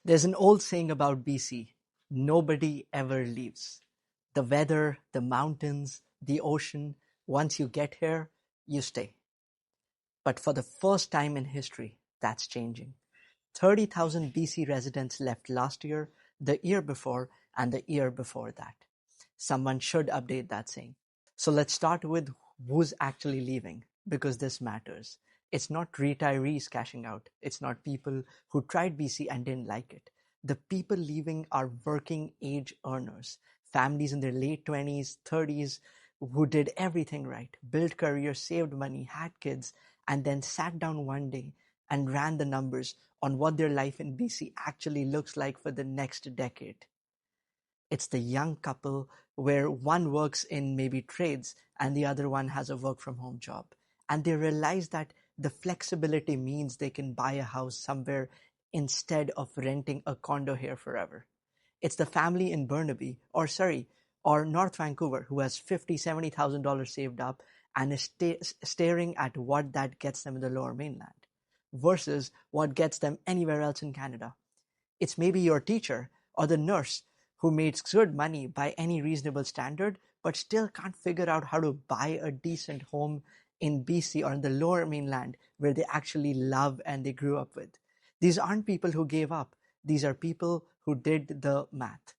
There's an old saying about BC: nobody ever leaves. The weather, the mountains, the ocean, once you get here, you stay. But for the first time in history, that's changing. 30,000 BC residents left last year, the year before, and the year before that. Someone should update that saying. So let's start with who's actually leaving, because this matters. It's not retirees cashing out. It's not people who tried BC and didn't like it. The people leaving are working age earners, families in their late 20s, 30s, who did everything right, built careers, saved money, had kids, and then sat down one day and ran the numbers on what their life in BC actually looks like for the next decade. It's the young couple where one works in maybe trades and the other one has a work from home job. And they realize that the flexibility means they can buy a house somewhere instead of renting a condo here forever. It's the family in Burnaby or Surrey or North Vancouver who has $50,000-$70,000 saved up and is staring at what that gets them in the Lower Mainland versus what gets them anywhere else in Canada. It's maybe your teacher or the nurse who makes good money by any reasonable standard, but still can't figure out how to buy a decent home in BC or in the Lower Mainland where they actually love and they grew up with. These aren't people who gave up. These are people who did the math.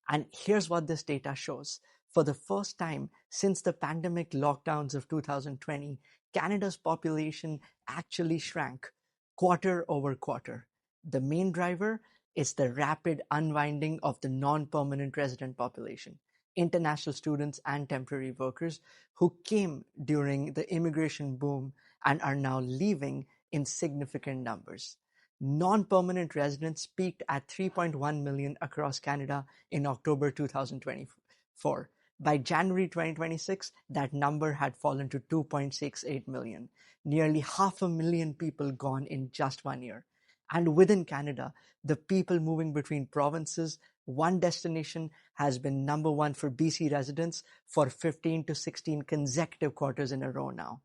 And here's what this data shows. For the first time since the pandemic lockdowns of 2020, Canada's population actually shrank quarter over quarter. The main driver is the rapid unwinding of the non-permanent resident population, international students and temporary workers who came during the immigration boom and are now leaving in significant numbers. Non-permanent residents peaked at 3.1 million across Canada in October 2024. By January 2026, that number had fallen to 2.68 million, nearly 500,000 people gone in just 1 year. And within Canada, the people moving between provinces, one destination has been number one for BC residents for 15 to 16 consecutive quarters in a row now.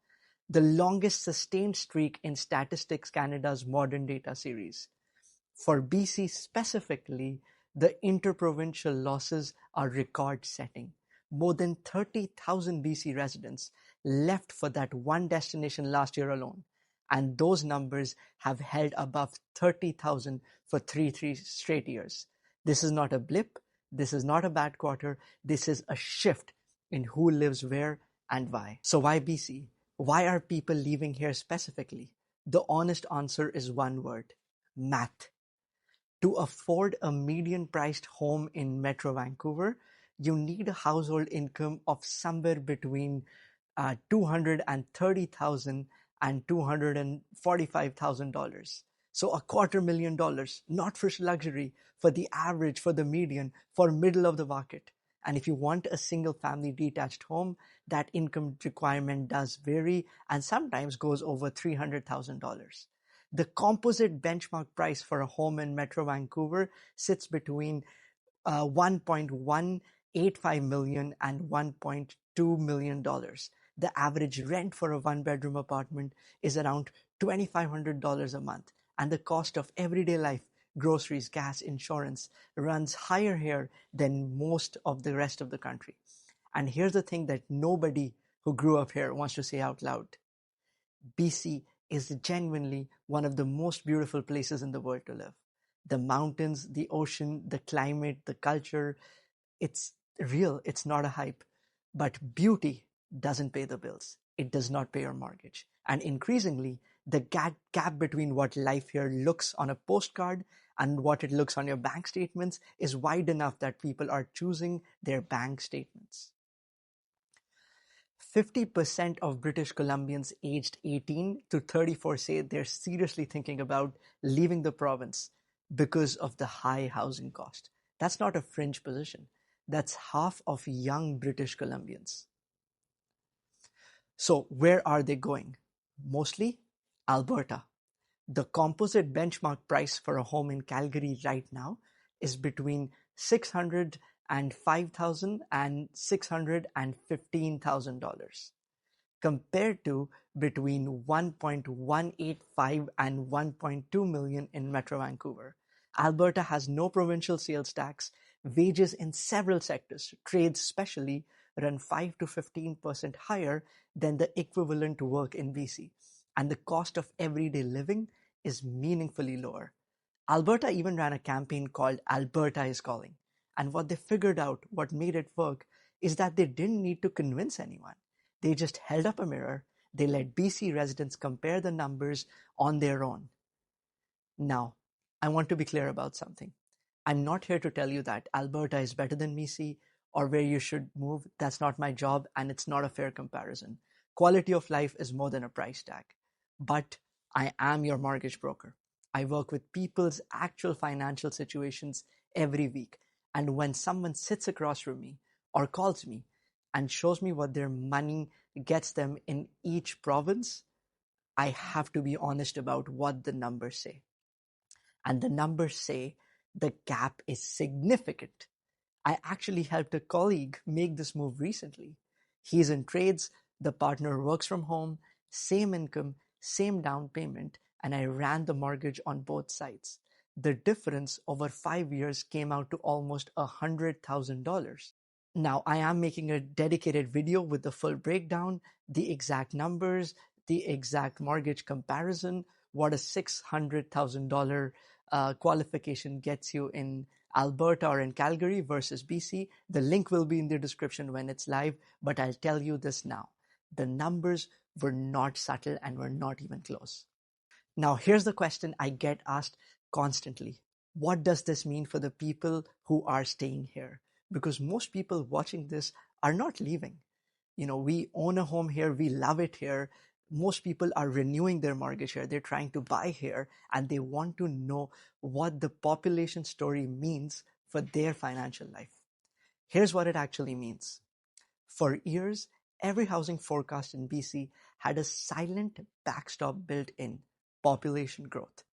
The longest sustained streak in Statistics Canada's modern data series. For BC specifically, the interprovincial losses are record-setting. More than 30,000 BC residents left for that one destination last year alone, and those numbers have held above 30,000 for three straight years. This is not a blip. This is not a bad quarter. This is a shift in who lives where and why. So why BC? Why are people leaving here specifically? The honest answer is one word: math. To afford a median-priced home in Metro Vancouver, you need a household income of somewhere between $230,000 and $245,000. So $250,000, not for luxury, for the average, for the median, for middle of the market. And if you want a single family detached home, that income requirement does vary and sometimes goes over $300,000. The composite benchmark price for a home in Metro Vancouver sits between $1.185 million and $1.2 million. The average rent for a one-bedroom apartment is around $2,500 a month, and the cost of everyday life, groceries, gas, insurance, runs higher here than most of the rest of the country. And here's the thing that nobody who grew up here wants to say out loud. BC is genuinely one of the most beautiful places in the world to live. The mountains, the ocean, the climate, the culture, it's real, it's not a hype. But beauty doesn't pay the bills. It does not pay your mortgage. And increasingly, the gap between what life here looks on a postcard and what it looks on your bank statements is wide enough that people are choosing their bank statements. 50% of British Columbians aged 18 to 34 say they're seriously thinking about leaving the province because of the high housing cost. That's not a fringe position. That's half of young British Columbians. So where are they going? Mostly Alberta. The composite benchmark price for a home in Calgary right now is between $605,000 and $615,000, compared to between $1.185 and $1.2 million in Metro Vancouver. Alberta has no provincial sales tax. Wages in several sectors, trades especially, run 5 to 15% higher than the equivalent work in BC. And the cost of everyday living is meaningfully lower. Alberta even ran a campaign called Alberta is Calling. And what they figured out, what made it work, is that they didn't need to convince anyone. They just held up a mirror, they let BC residents compare the numbers on their own. Now, I want to be clear about something. I'm not here to tell you that Alberta is better than BC or where you should move. That's not my job, and it's not a fair comparison. Quality of life is more than a price tag. But I am your mortgage broker. I work with people's actual financial situations every week. And when someone sits across from me or calls me and shows me what their money gets them in each province, I have to be honest about what the numbers say. And the numbers say the gap is significant. I actually helped a colleague make this move recently. He's in trades, the partner works from home, same income, same down payment, and I ran the mortgage on both sides. The difference over 5 years came out to almost $100,000. Now, I am making a dedicated video with the full breakdown, the exact numbers, the exact mortgage comparison, what a $600,000 qualification gets you in Alberta or in Calgary versus BC. The link will be in the description when it's live, but I'll tell you this now. The numbers were not subtle and were not even close. Now, here's the question I get asked constantly. What does this mean for the people who are staying here? Because most people watching this are not leaving. You know, we own a home here, we love it here. Most people are renewing their mortgage here. They're trying to buy here, and they want to know what the population story means for their financial life. Here's what it actually means. For years, every housing forecast in BC had a silent backstop built in: population growth.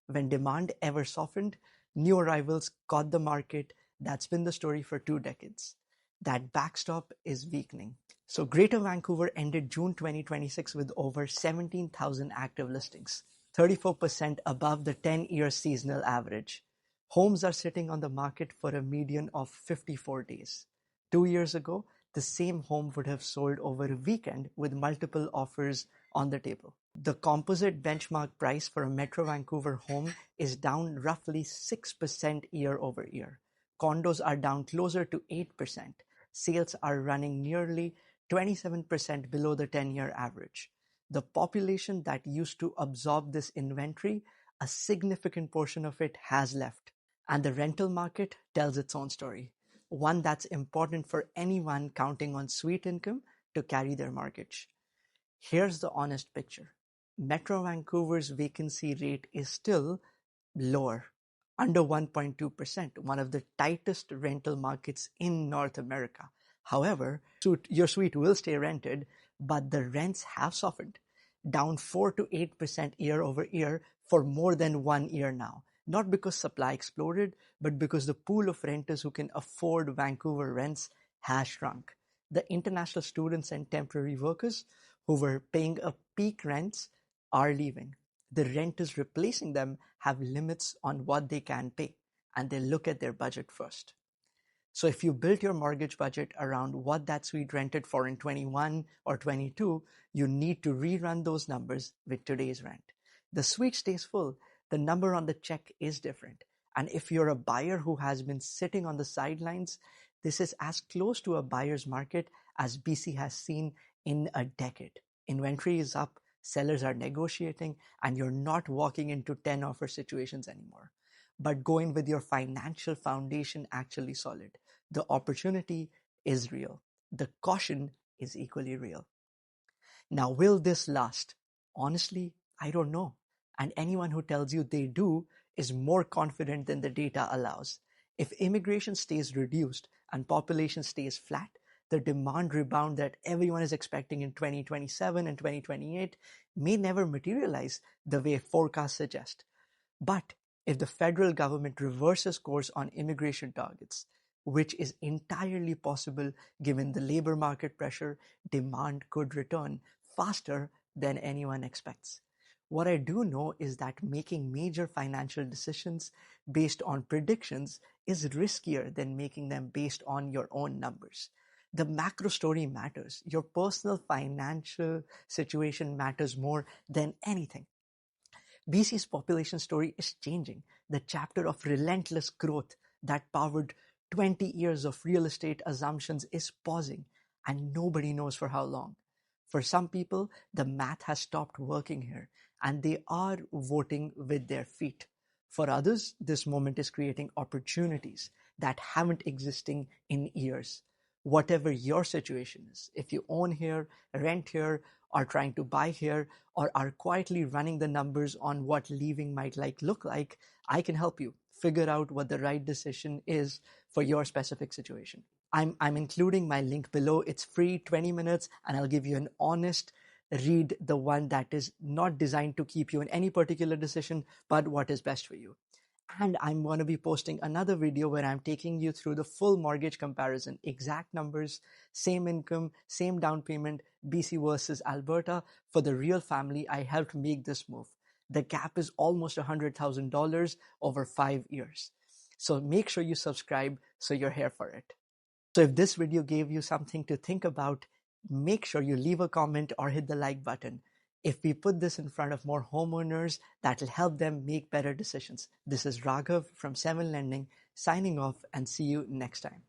When demand ever softened, new arrivals caught the market. That's been the story for 2 decades. That backstop is weakening. So Greater Vancouver ended June 2026 with over 17,000 active listings, 34% above the 10-year seasonal average. Homes are sitting on the market for a median of 54 days. 2 years ago, the same home would have sold over a weekend with multiple offers on the table. The composite benchmark price for a Metro Vancouver home is down roughly 6% year over year. Condos are down closer to 8%. Sales are running nearly 27% below the 10-year average. The population that used to absorb this inventory, a significant portion of it has left. And the rental market tells its own story, one that's important for anyone counting on sweet income to carry their mortgage. Here's the honest picture. Metro Vancouver's vacancy rate is still lower, under 1.2%, one of the tightest rental markets in North America. However, your suite will stay rented, but the rents have softened, down 4 to 8% year over year for more than 1 year now. Not because supply exploded, but because the pool of renters who can afford Vancouver rents has shrunk. The international students and temporary workers who were paying a peak rents are leaving. The renters replacing them have limits on what they can pay, and they look at their budget first. So if you built your mortgage budget around what that suite rented for in 21 or 22, you need to rerun those numbers with today's rent. The suite stays full. The number on the check is different. And if you're a buyer who has been sitting on the sidelines, this is as close to a buyer's market as BC has seen in a decade. Inventory is up, sellers are negotiating, and you're not walking into 10 offer situations anymore. But go in with your financial foundation actually solid. The opportunity is real. The caution is equally real. Now, will this last? Honestly, I don't know. And anyone who tells you they do is more confident than the data allows. If immigration stays reduced and population stays flat, the demand rebound that everyone is expecting in 2027 and 2028 may never materialize the way forecasts suggest. But if the federal government reverses course on immigration targets, which is entirely possible given the labor market pressure, demand could return faster than anyone expects. What I do know is that making major financial decisions based on predictions is riskier than making them based on your own numbers. The macro story matters. Your personal financial situation matters more than anything. BC's population story is changing. The chapter of relentless growth that powered 20 years of real estate assumptions is pausing, and nobody knows for how long. For some people, the math has stopped working here, and they are voting with their feet. For others, this moment is creating opportunities that haven't existed in years. Whatever your situation is, if you own here, rent here, are trying to buy here, or are quietly running the numbers on what leaving might look like, I can help you figure out what the right decision is for your specific situation. I'm including my link below. It's free, 20 minutes, and I'll give you an honest read, the one that is not designed to keep you in any particular decision, but what is best for you. And I'm going to be posting another video where I'm taking you through the full mortgage comparison, exact numbers, same income, same down payment, BC versus Alberta. For the real family, I helped make this move. The gap is almost $100,000 over 5 years. So make sure you subscribe so you're here for it. So if this video gave you something to think about, make sure you leave a comment or hit the like button. If we put this in front of more homeowners, that'll help them make better decisions. This is Raghav from 7 Lending, signing off, and see you next time.